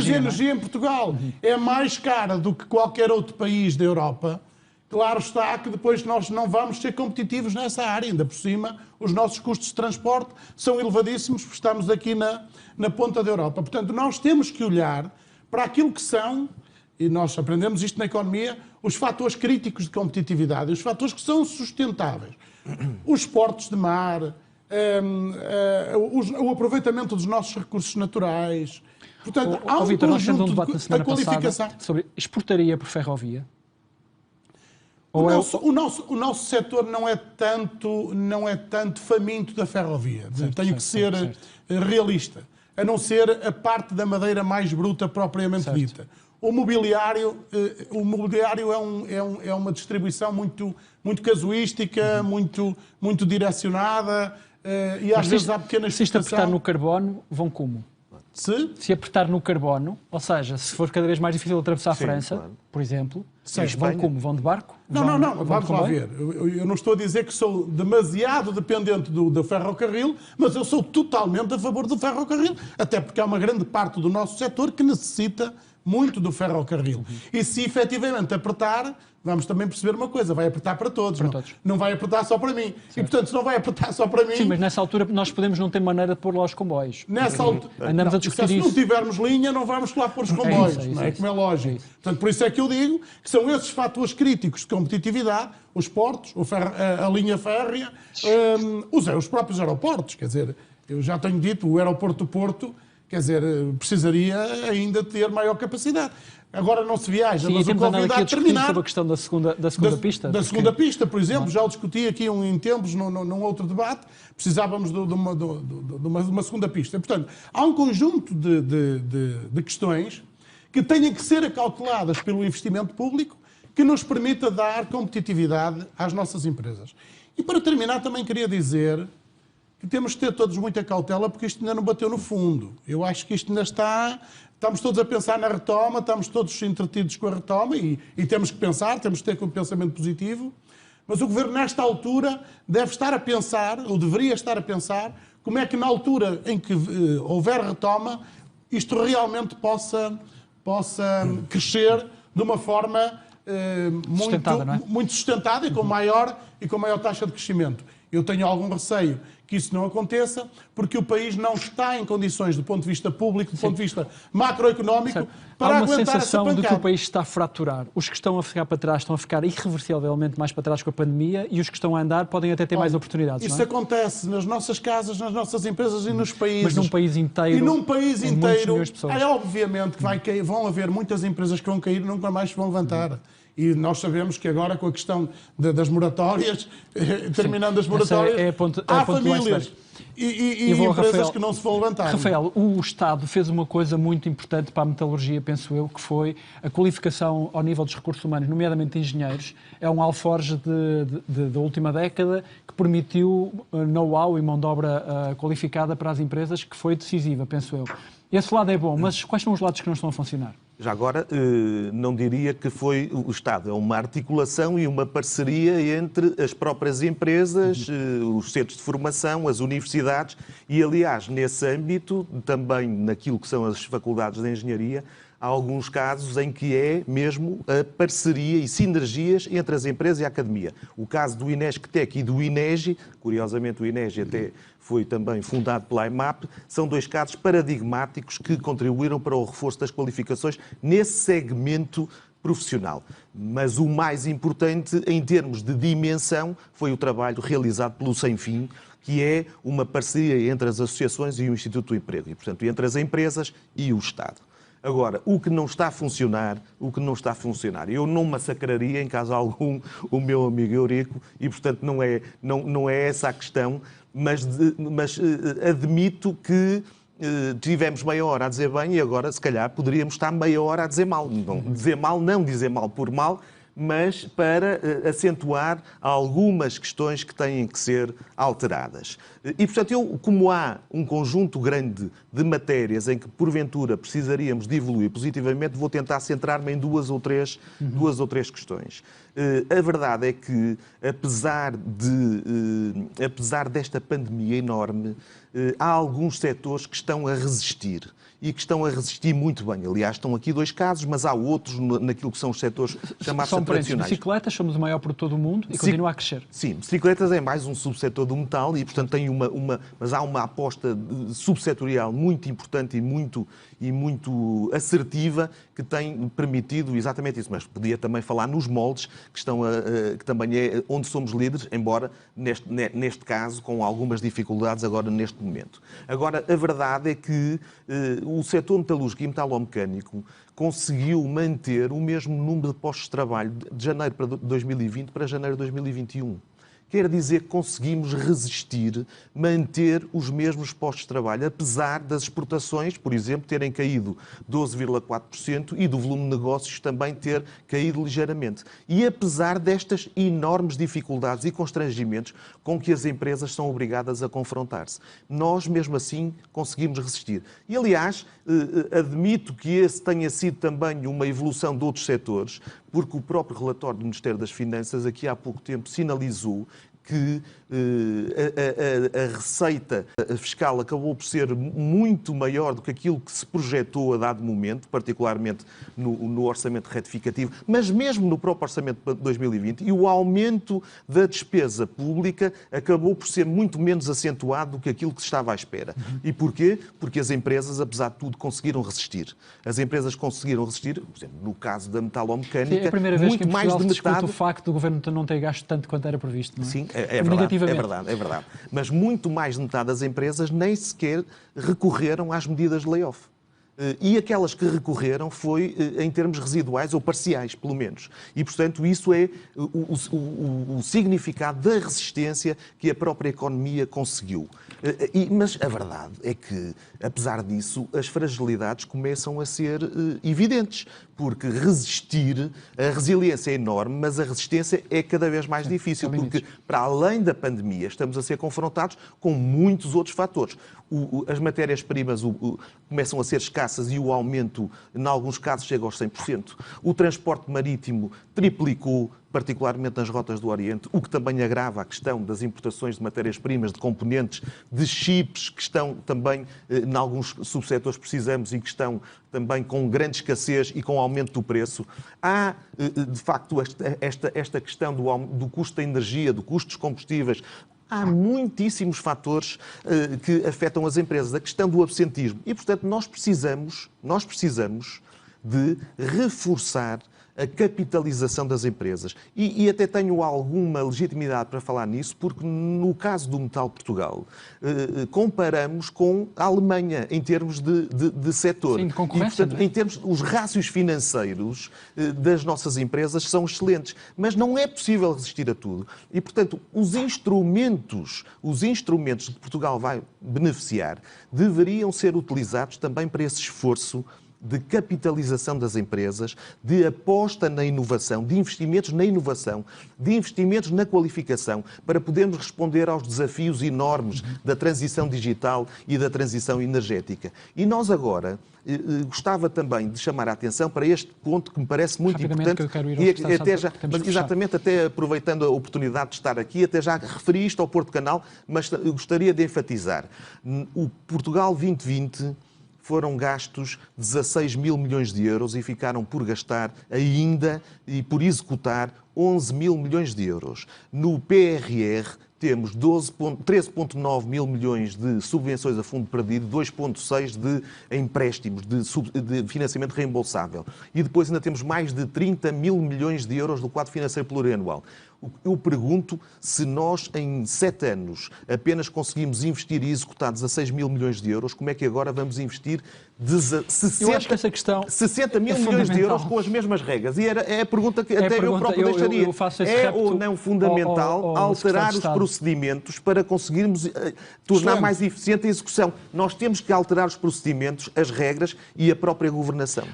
e a energia em Portugal é mais cara do que qualquer outro país da Europa, claro está que depois nós não vamos ser competitivos nessa área. Ainda por cima, os nossos custos de transporte são elevadíssimos, porque estamos aqui na ponta da Europa. Portanto, nós temos que olhar para aquilo que são, e nós aprendemos isto na economia, os fatores críticos de competitividade, os fatores que são sustentáveis. Os portos de mar, o aproveitamento dos nossos recursos naturais. Portanto, há um Vítor, nós conjunto um debate na semana passada sobre exportaria por ferrovia. O nosso setor não é tanto faminto da ferrovia. Tenho que ser realista. A não ser a parte da madeira mais bruta propriamente dita. O mobiliário é uma distribuição muito casuística, muito direcionada, e às vezes há pequenas... Se isto apertar no carbono, vão como? Se apertar no carbono, ou seja, se for cada vez mais difícil atravessar a França, claro, por exemplo, vão como? Vão de barco? Não, vamos lá ver. Eu não estou a dizer que sou demasiado dependente do ferrocarril, mas eu sou totalmente a favor do ferrocarril, até porque há uma grande parte do nosso setor que necessita muito do ferrocarril. E se efetivamente apertar, vamos também perceber uma coisa, vai apertar para todos. Não vai apertar só para mim. Certo. E, portanto, se não vai apertar só para mim... Sim, mas nessa altura nós podemos não ter maneira de pôr lá os comboios. Nessa altura... Andamos a discutir isso. Se não tivermos linha, não vamos lá pôr os comboios. Como é lógico. Portanto, por isso é que eu digo que são esses fatores críticos de competitividade, os portos, a linha férrea, os próprios aeroportos. Quer dizer, eu já tenho dito, o aeroporto do Porto, quer dizer, precisaria ainda ter maior capacidade. agora não se viaja, Sim, mas o Covid há de terminar. Sobre a questão da segunda pista. Da segunda pista, por exemplo, já o discuti aqui em tempos, num outro debate, precisávamos de uma segunda pista. Portanto, há um conjunto de questões que têm que ser acauteladas pelo investimento público que nos permita dar competitividade às nossas empresas. E para terminar, também queria dizer que temos de ter todos muita cautela porque isto ainda não bateu no fundo. Eu acho que isto ainda está... Estamos todos a pensar na retoma, estamos todos entretidos com a retoma e temos que pensar, temos que ter um pensamento positivo, mas o Governo, nesta altura, deve estar a pensar, ou deveria estar a pensar, como é que na altura em que houver retoma, isto realmente possa crescer de uma forma muito sustentada e com maior taxa de crescimento. Eu tenho algum receio que isso não aconteça, porque o país não está em condições, do ponto de vista público, do ponto de vista macroeconómico, para aguentar essa pancada. Há uma sensação de que o país está a fraturar. Os que estão a ficar para trás estão a ficar irreversivelmente mais para trás com a pandemia e os que estão a andar podem até ter mais oportunidades. Isso acontece nas nossas casas, nas nossas empresas e nos países. Mas num país inteiro. E num país inteiro, é obviamente que vão haver muitas empresas que vão cair e nunca mais se vão levantar. E nós sabemos que agora, com a questão das moratórias, terminando as moratórias, há famílias e empresas que não se vão levantar. Rafael, o Estado fez uma coisa muito importante para a metalurgia, penso eu, que foi a qualificação ao nível dos recursos humanos, nomeadamente engenheiros. É um alforje da última década que permitiu know-how e mão de obra qualificada para as empresas, que foi decisiva, penso eu. Esse lado é bom, mas quais são os lados que não estão a funcionar? Já agora, não diria que foi o Estado, é uma articulação e uma parceria entre as próprias empresas, os centros de formação, as universidades e, aliás, nesse âmbito, também naquilo que são as faculdades de engenharia, há alguns casos em que é mesmo a parceria e sinergias entre as empresas e a academia. O caso do Inesctec e do INEGI, curiosamente o INEGI até foi também fundado pela IMAP, são dois casos paradigmáticos que contribuíram para o reforço das qualificações nesse segmento profissional. Mas o mais importante, em termos de dimensão, foi o trabalho realizado pelo Sem Fim, que é uma parceria entre as associações e o Instituto do Emprego, e, portanto, entre as empresas e o Estado. Agora, o que não está a funcionar, eu não massacraria em caso algum o meu amigo Eurico e, portanto, não é essa a questão, mas admito que tivemos meia hora a dizer bem e agora, se calhar, poderíamos estar meia hora a dizer mal. Não dizer mal por mal, mas para acentuar algumas questões que têm que ser alteradas. E, portanto, como há um conjunto grande de matérias em que, porventura, precisaríamos de evoluir positivamente, vou tentar centrar-me em duas ou três questões. A verdade é que, apesar desta pandemia enorme, há alguns setores que estão a resistir. E que estão a resistir muito bem. Aliás, estão aqui dois casos, mas há outros naquilo que são os setores chamados tradicionais. Bicicletas, somos o maior produtor do mundo e continua a crescer. Sim, bicicletas é mais um subsetor do metal e, portanto, mas há uma aposta subsetorial muito importante e muito assertiva que tem permitido exatamente isso. Mas podia também falar nos moldes, que também é onde somos líderes, embora neste caso com algumas dificuldades agora neste momento. Agora, a verdade é que o setor metalúrgico e metalomecânico conseguiu manter o mesmo número de postos de trabalho de janeiro de 2020 para janeiro de 2021. Quer dizer que conseguimos resistir, manter os mesmos postos de trabalho, apesar das exportações, por exemplo, terem caído 12,4% e do volume de negócios também ter caído ligeiramente. E apesar destas enormes dificuldades e constrangimentos com que as empresas são obrigadas a confrontar-se. Nós, mesmo assim, conseguimos resistir. E, aliás, admito que esse tenha sido também uma evolução de outros setores, porque o próprio relatório do Ministério das Finanças, aqui há pouco tempo, sinalizou que a receita fiscal acabou por ser muito maior do que aquilo que se projetou a dado momento, particularmente no orçamento retificativo, mas mesmo no próprio orçamento de 2020, e o aumento da despesa pública acabou por ser muito menos acentuado do que aquilo que se estava à espera. E porquê? Porque as empresas, apesar de tudo, conseguiram resistir. As empresas conseguiram resistir, por exemplo, no caso da metalomecânica, é a primeira vez muito que em Portugal mais de se discute metade... o facto do governo não ter gasto tanto quanto era previsto, não é? Sim, é verdade. Mas muito mais de metade das empresas nem sequer recorreram às medidas de layoff. E aquelas que foi em termos residuais ou parciais, pelo menos. E, portanto, isso é o significado da resistência que a própria economia conseguiu. Mas a verdade é que, apesar disso, as fragilidades começam a ser evidentes, porque a resiliência é enorme, mas a resistência é cada vez mais difícil, porque, para além da pandemia, estamos a ser confrontados com muitos outros fatores. As matérias-primas começam a ser escassas e o aumento, em alguns casos, chega aos 100%. O transporte marítimo triplicou, particularmente nas rotas do Oriente, o que também agrava a questão das importações de matérias-primas, de componentes, de chips, que estão também, em alguns subsetores precisamos e que estão também com grande escassez e com aumento do preço. Há, de facto, esta questão do custo da energia, do custo dos combustíveis. Há muitíssimos fatores que afetam as empresas. A questão do absentismo. E, portanto, nós precisamos de reforçar a capitalização das empresas. E até tenho alguma legitimidade para falar nisso, porque no caso do Metal Portugal, comparamos com a Alemanha em termos de setor. Sim, de concorrência. E, portanto, em termos, os rácios financeiros das nossas empresas são excelentes, mas não é possível resistir a tudo. E, portanto, os instrumentos que Portugal vai beneficiar deveriam ser utilizados também para esse esforço de capitalização das empresas, de aposta na inovação, de investimentos na inovação, de investimentos na qualificação, para podermos responder aos desafios enormes da transição digital e da transição energética. E nós agora gostava também de chamar a atenção para este ponto que me parece muito importante. Que eu quero ir ao até já, mas exatamente, até aproveitando a oportunidade de estar aqui, até já referi isto ao Porto Canal, mas gostaria de enfatizar. O Portugal 2020 foram gastos 16 mil milhões de euros e ficaram por gastar ainda e por executar 11 mil milhões de euros. No PRR temos 13,9 mil milhões de subvenções a fundo perdido, 2,6 de empréstimos, de financiamento reembolsável. E depois ainda temos mais de 30 mil milhões de euros do quadro financeiro plurianual. Eu pergunto se nós, em 7 anos, apenas conseguimos investir e executar 16 mil milhões de euros, como é que agora vamos investir 60 mil milhões de euros com as mesmas regras? E é a pergunta que até eu próprio deixaria. É ou não fundamental alterar os procedimentos para conseguirmos tornar mais eficiente a execução? Nós temos que alterar os procedimentos, as regras e a própria governação.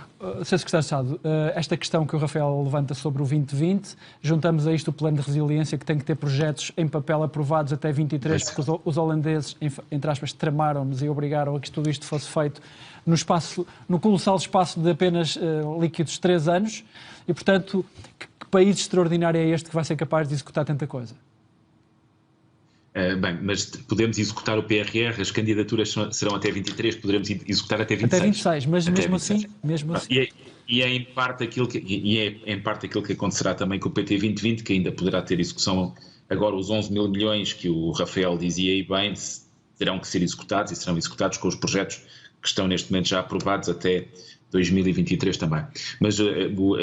Sr. Secretário de Estado, esta questão que o Rafael levanta sobre o 2020, juntamos a isto o plano de resiliência que tem que ter projetos em papel aprovados até 23, porque os holandeses, entre aspas, tramaram-nos e obrigaram a que tudo isto fosse feito no colossal espaço de apenas líquidos 3 anos. E, portanto, que país extraordinário é este que vai ser capaz de executar tanta coisa? Bem, mas podemos executar o PRR, as candidaturas serão até 23, poderemos executar até 26. Até 26, mas mesmo assim... E é em parte aquilo que acontecerá também com o PT 2020, que ainda poderá ter execução. Agora, os 11 mil milhões que o Rafael dizia aí bem terão que ser executados e serão executados com os projetos que estão neste momento já aprovados até 2023 também. Mas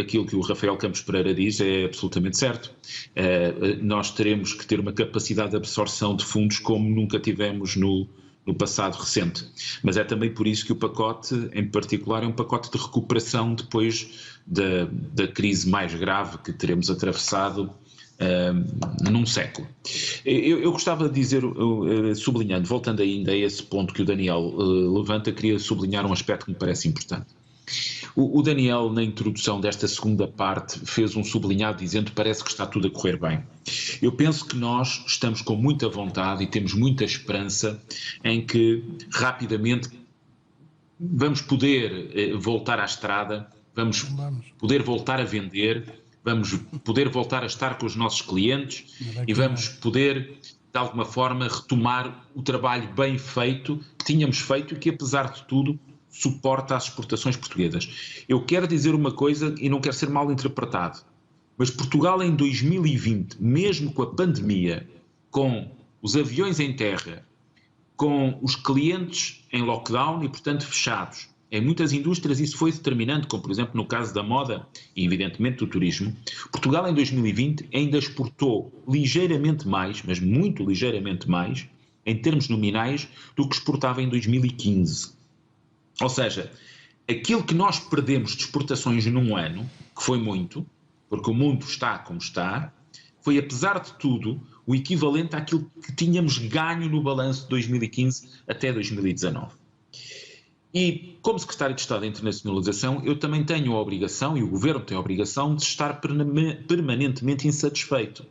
aquilo que o Rafael Campos Pereira diz é absolutamente certo. Nós teremos que ter uma capacidade de absorção de fundos como nunca tivemos no passado recente. Mas é também por isso que o pacote, em particular, é um pacote de recuperação depois da crise mais grave que teremos atravessado num século. Eu gostava de dizer, sublinhando, voltando ainda a esse ponto que o Daniel levanta, queria sublinhar um aspecto que me parece importante. O Daniel, na introdução desta segunda parte, fez um sublinhado dizendo que parece que está tudo a correr bem. Eu penso que nós estamos com muita vontade e temos muita esperança em que rapidamente vamos poder voltar à estrada, vamos poder voltar a vender, vamos poder voltar a estar com os nossos clientes e vamos poder, de alguma forma, retomar o trabalho bem feito que tínhamos feito e que, apesar de tudo, suporta as exportações portuguesas. Eu quero dizer uma coisa e não quero ser mal interpretado, mas Portugal em 2020, mesmo com a pandemia, com os aviões em terra, com os clientes em lockdown e, portanto, fechados, em muitas indústrias isso foi determinante, como por exemplo no caso da moda e evidentemente do turismo, Portugal em 2020 ainda exportou ligeiramente mais, mas muito ligeiramente mais, em termos nominais, do que exportava em 2015. Ou seja, aquilo que nós perdemos de exportações num ano, que foi muito, porque o mundo está como está, foi, apesar de tudo, o equivalente àquilo que tínhamos ganho no balanço de 2015 até 2019. E, como Secretário de Estado da Internacionalização, eu também tenho a obrigação, e o Governo tem a obrigação, de estar permanentemente insatisfeito.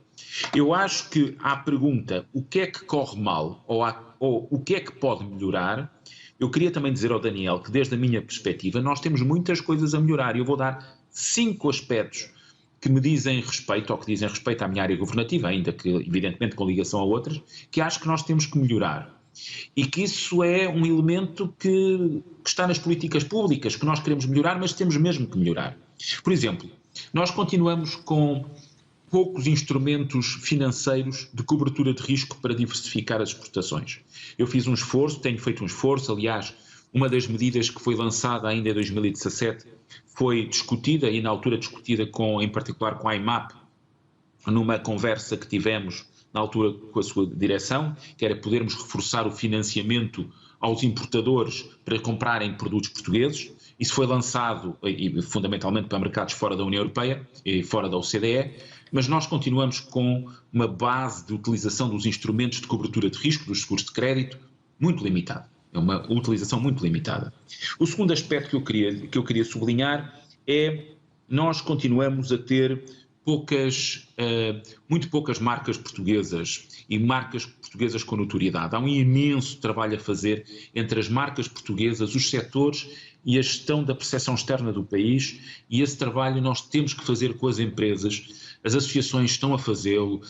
Eu acho que à pergunta o que é que corre mal ou o que é que pode melhorar, eu queria também dizer ao Daniel que, desde a minha perspectiva, nós temos muitas coisas a melhorar. Eu vou dar 5 aspectos que me dizem respeito, ou que dizem respeito à minha área governativa, ainda que, evidentemente, com ligação a outras, que acho que nós temos que melhorar. E que isso é um elemento que está nas políticas públicas, que nós queremos melhorar, mas temos mesmo que melhorar. Por exemplo, nós continuamos com poucos instrumentos financeiros de cobertura de risco para diversificar as exportações. Eu fiz um esforço, tenho feito um esforço, aliás, uma das medidas que foi lançada ainda em 2017 foi discutida, e na altura discutida em particular com a IMAP, numa conversa que tivemos na altura com a sua direção, que era podermos reforçar o financiamento aos importadores para comprarem produtos portugueses. Isso foi lançado fundamentalmente para mercados fora da União Europeia e fora da OCDE, mas nós continuamos com uma base de utilização dos instrumentos de cobertura de risco, dos seguros de crédito, muito limitada. É uma utilização muito limitada. O segundo aspecto que eu queria sublinhar é nós continuamos a ter muito poucas marcas portuguesas e marcas portuguesas com notoriedade. Há um imenso trabalho a fazer entre as marcas portuguesas, os setores e a gestão da percepção externa do país, e esse trabalho nós temos que fazer com as empresas. As associações estão a fazê-lo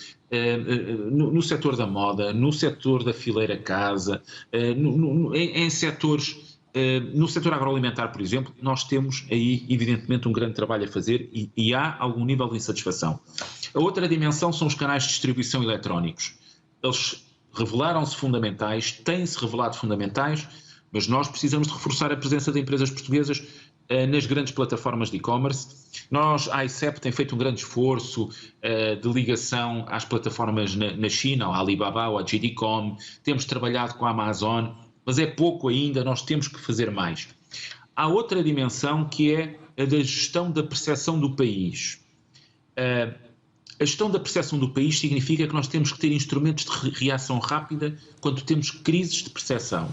no setor da moda, no setor da fileira casa, em setores. No setor agroalimentar, por exemplo, nós temos aí, evidentemente, um grande trabalho a fazer e há algum nível de insatisfação. A outra dimensão são os canais de distribuição eletrónicos. Eles revelaram-se fundamentais, têm-se revelado fundamentais, mas nós precisamos de reforçar a presença de empresas portuguesas nas grandes plataformas de e-commerce. A ICEP tem feito um grande esforço de ligação às plataformas na China, ao Alibaba ou à JD.com, temos trabalhado com a Amazon, mas é pouco ainda, nós temos que fazer mais. Há outra dimensão que é a da gestão da percepção do país. A gestão da percepção do país significa que nós temos que ter instrumentos de reação rápida quando temos crises de percepção.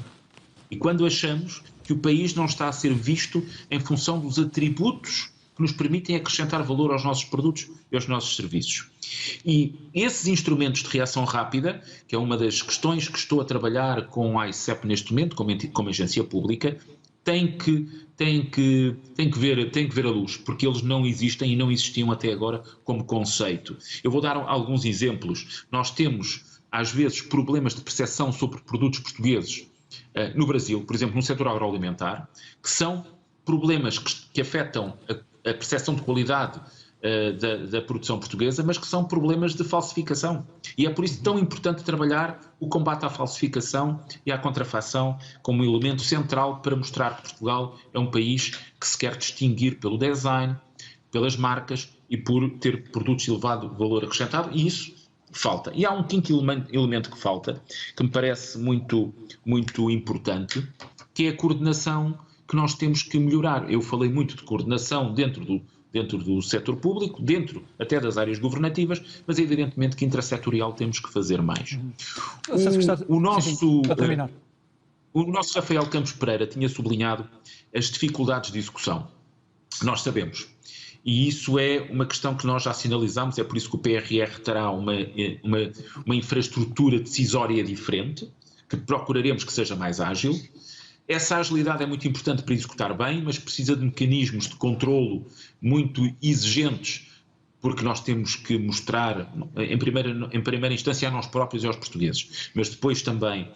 E quando achamos que o país não está a ser visto em função dos atributos que nos permitem acrescentar valor aos nossos produtos e aos nossos serviços. E esses instrumentos de reação rápida, que é uma das questões que estou a trabalhar com a ICEP neste momento, como agência pública, tem que ver a luz, porque eles não existem e não existiam até agora como conceito. Eu vou dar alguns exemplos. Nós temos, às vezes, problemas de percepção sobre produtos portugueses no Brasil, por exemplo, no setor agroalimentar, que são problemas que afetam a percepção de qualidade da produção portuguesa, mas que são problemas de falsificação. E é por isso tão importante trabalhar o combate à falsificação e à contrafação como um elemento central para mostrar que Portugal é um país que se quer distinguir pelo design, pelas marcas e por ter produtos de elevado valor acrescentado, e isso falta. E há um quinto elemento que falta, que me parece muito, muito importante, que é a coordenação que nós temos que melhorar. Eu falei muito de coordenação dentro do setor público, dentro até das áreas governativas, mas evidentemente que intrassetorial temos que fazer mais. O nosso Rafael Campos Pereira tinha sublinhado as dificuldades de execução. Nós sabemos. E isso é uma questão que nós já sinalizamos, é por isso que o PRR terá uma infraestrutura decisória diferente, que procuraremos que seja mais ágil. Essa agilidade é muito importante para executar bem, mas precisa de mecanismos de controlo muito exigentes, porque nós temos que mostrar, em primeira instância, a nós próprios e aos portugueses, mas depois também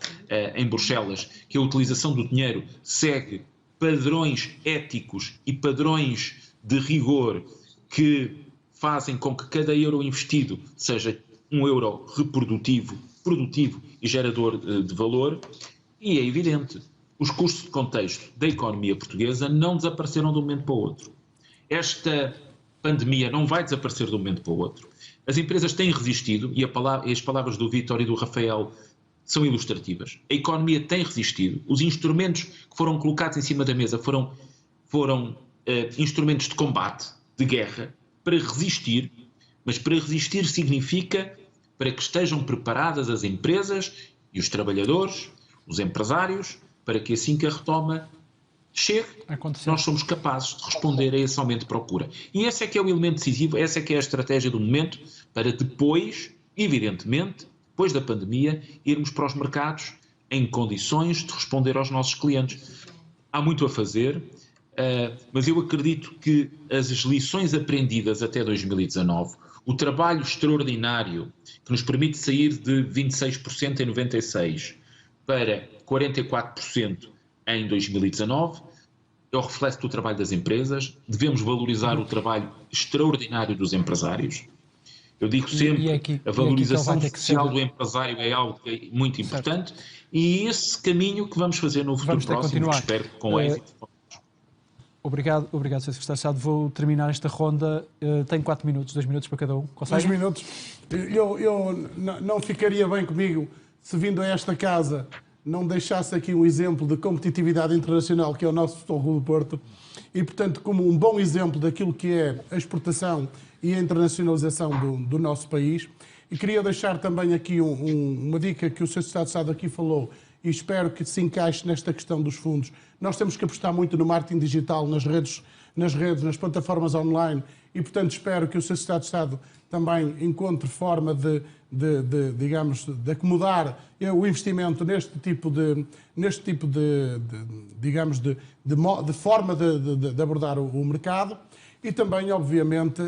em Bruxelas, que a utilização do dinheiro segue padrões éticos e padrões de rigor que fazem com que cada euro investido seja um euro reprodutivo, produtivo e gerador de valor. E é evidente, os custos de contexto da economia portuguesa não desapareceram de um momento para o outro. Esta pandemia não vai desaparecer de um momento para o outro. As empresas têm resistido, e as palavras do Vítor e do Rafael são ilustrativas. A economia tem resistido, os instrumentos que foram colocados em cima da mesa foram foram instrumentos de combate, de guerra, para resistir, mas para resistir significa para que estejam preparadas as empresas e os trabalhadores, os empresários, para que assim que a retoma chegue, nós somos capazes de responder a esse aumento de procura. E esse é que é o elemento decisivo, essa é que é a estratégia do momento, para depois, evidentemente, depois da pandemia, irmos para os mercados em condições de responder aos nossos clientes. Há muito a fazer, mas eu acredito que as lições aprendidas até 2019, o trabalho extraordinário que nos permite sair de 26% em 96 para 44% em 2019, é o reflexo do trabalho das empresas. Devemos valorizar o trabalho extraordinário dos empresários. Eu digo sempre, a valorização social do empresário é algo muito importante, e esse caminho que vamos fazer no futuro próximo, que espero com êxito. Obrigado, Sr. Secretário de Estado. Vou terminar esta ronda. Tenho 4 minutos, 2 minutos para cada um. Consegue? 2 minutos. Eu não ficaria bem comigo se, vindo a esta casa, não deixasse aqui um exemplo de competitividade internacional, que é o nosso Futebol Clube do Porto, e, portanto, como um bom exemplo daquilo que é a exportação e a internacionalização do nosso país. E queria deixar também aqui uma dica que o Sr. Secretário de Estado aqui falou, e espero que se encaixe nesta questão dos fundos. Nós temos que apostar muito no marketing digital, nas redes, nas plataformas online, e, portanto, espero que o Sr. Secretário de Estado também encontre forma de acomodar o investimento neste tipo de forma de abordar o mercado. E também, obviamente,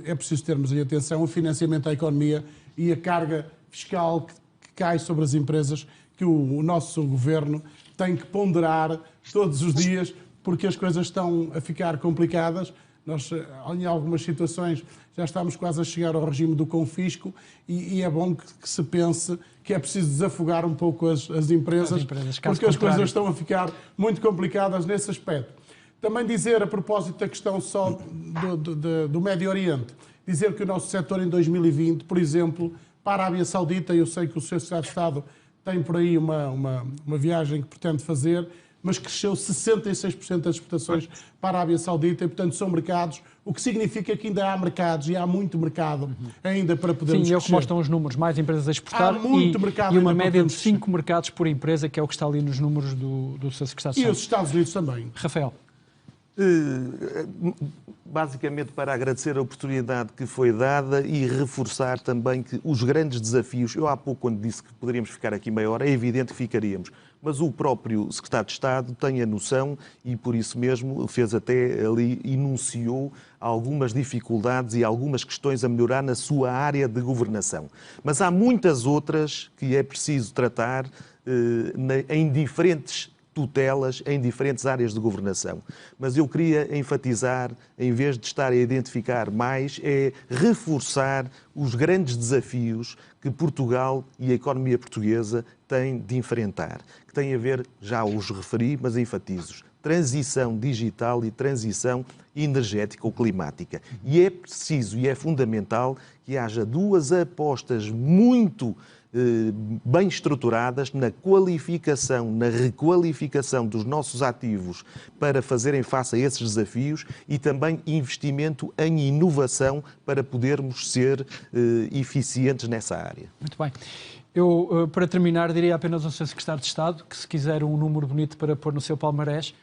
é preciso termos em atenção o financiamento à economia e a carga fiscal que cai sobre as empresas, que o nosso governo tem que ponderar todos os dias, porque as coisas estão a ficar complicadas. Nós, em algumas situações, já estamos quase a chegar ao regime do confisco, e é bom que se pense que é preciso desafogar um pouco as empresas, porque as coisas estão a ficar muito complicadas nesse aspecto. Também dizer, a propósito da questão só do Médio Oriente, dizer que o nosso setor em 2020, por exemplo, para a Arábia Saudita, eu sei que o Sr. Secretário de Estado tem por aí uma viagem que pretende fazer, mas cresceu 66% das exportações para a Arábia Saudita, e, portanto, são mercados, o que significa que ainda há mercados, e há muito mercado ainda para podermos crescer. Sim, é o que mostram os números, mais empresas a exportar, e uma média de 5 mercados por empresa, que é o que está ali nos números do Sr. Secretário de Estado. E os Estados Unidos também. Rafael. Basicamente para agradecer a oportunidade que foi dada e reforçar também que os grandes desafios, eu há pouco quando disse que poderíamos ficar aqui meia hora, é evidente que ficaríamos, mas o próprio Secretário de Estado tem a noção e por isso mesmo fez até ali, enunciou algumas dificuldades e algumas questões a melhorar na sua área de governação. Mas há muitas outras que é preciso tratar em diferentes tutelas em diferentes áreas de governação. Mas eu queria enfatizar, em vez de estar a identificar mais, é reforçar os grandes desafios que Portugal e a economia portuguesa têm de enfrentar, que têm a ver, já os referi, mas enfatizo, transição digital e transição energética ou climática. E é preciso e é fundamental que haja duas apostas muito bem estruturadas na qualificação, na requalificação dos nossos ativos para fazerem face a esses desafios e também investimento em inovação para podermos ser eficientes nessa área. Muito bem. Eu, para terminar, diria apenas ao Sr. Secretário de Estado que, se quiser um número bonito para pôr no seu palmarés,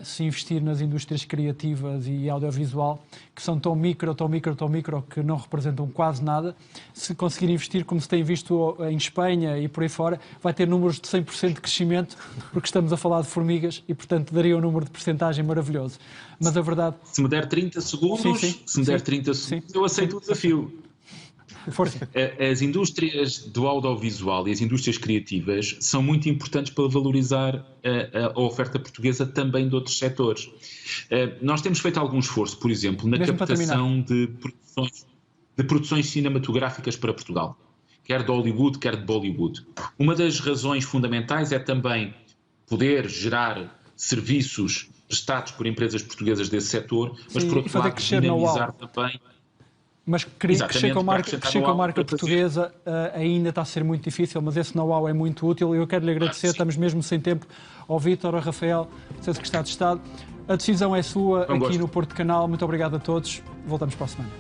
se investir nas indústrias criativas e audiovisual, que são tão micro, que não representam quase nada, se conseguir investir como se tem visto em Espanha e por aí fora, vai ter números de 100% de crescimento, porque estamos a falar de formigas e, portanto, daria um número de percentagem maravilhoso. Mas a verdade... Se me der 30 segundos, eu aceito o desafio. Força. As indústrias do audiovisual e as indústrias criativas são muito importantes para valorizar a oferta portuguesa também de outros setores. Nós temos feito algum esforço, por exemplo, na captação de produções cinematográficas para Portugal, quer de Hollywood, quer de Bollywood. Uma das razões fundamentais é também poder gerar serviços prestados por empresas portuguesas desse setor, mas por outro lado dinamizar também... Mas crescer com a marca portuguesa ainda está a ser muito difícil, mas esse know-how é muito útil. Eu quero lhe agradecer, estamos mesmo sem tempo, ao Vítor, ao Rafael, Sr. Secretário de Estado. A decisão é sua aqui gosto. no Porto Canal. Muito obrigado a todos. Voltamos para a semana.